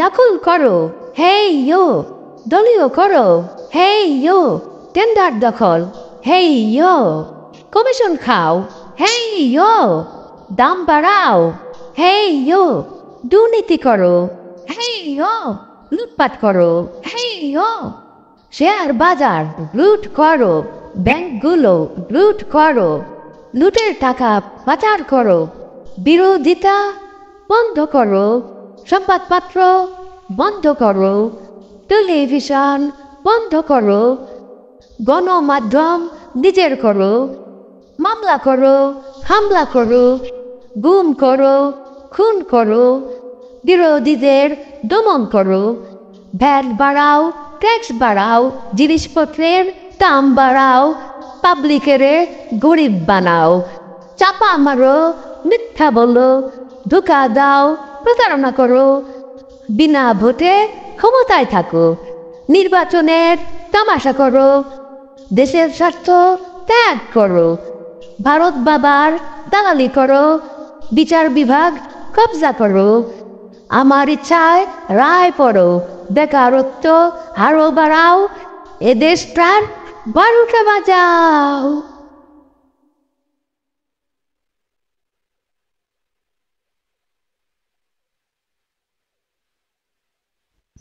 দখল করো, হেই ইয়ো। দলীয় করো, হেই ইয়ো। টেন্ডার দখল, হেই ইয়ো। কমিশন খাও, হেই ইয়ো। দাম বাড়াও, হেই ইয়ো। দুর্নীতি করো, হেই ইয়ো। লুটপাট করো, হেই ইয়ো। শেয়ার বাজার লুট করো, ব্যাংকগুলো লুট করো, লুটের টাকা পাচার করো। বিরোধিতা বন্ধ করো, সংবাদপত্র বন্ধ করো, টেলিভিশন বন্ধ করো, গণমাধ্যম নিজের করো। মামলা করো, হামলা করো, গুম করো, খুন করো, বিরোধীদের দমন করো। ভ্যাট বাড়াও, ট্যাক্স বাড়াও, জিনিসপত্রের দাম বাড়াও, পাবলিকের গরিব বানাও। চাপা মারো, মিথ্যা বলো, ধোঁকা দাও, প্রতারণা করো। বিনা ভোটে ক্ষমতায় থাকো, নির্বাচনের তামাশা করো, দেশের স্বার্থ ত্যাগ করো। ভারত বাবার দালালি করো, বিচার বিভাগ কবজা করো। আমার ইচ্ছায় রায় পড়ো, বেকারত্ব আরো বাড়াও, এদেশটার 12টা বাজাও।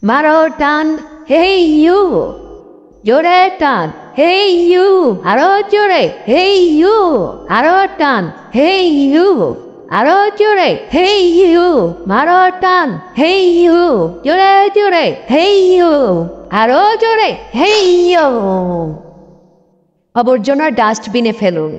মারো টান, হেই ইউ। জোরে টান, হেই ইউ। আরো জোরে, হেই ইউ। আরো টান, হেই ইউ। আরো জোরে, হেই ইউ। মারো টান, হেই ইউ। জোরে জোরে, হেই ইউ। আরো জোরে, হেই ইউ। আবর্জনা ডাস্টবিনে ফেলুন।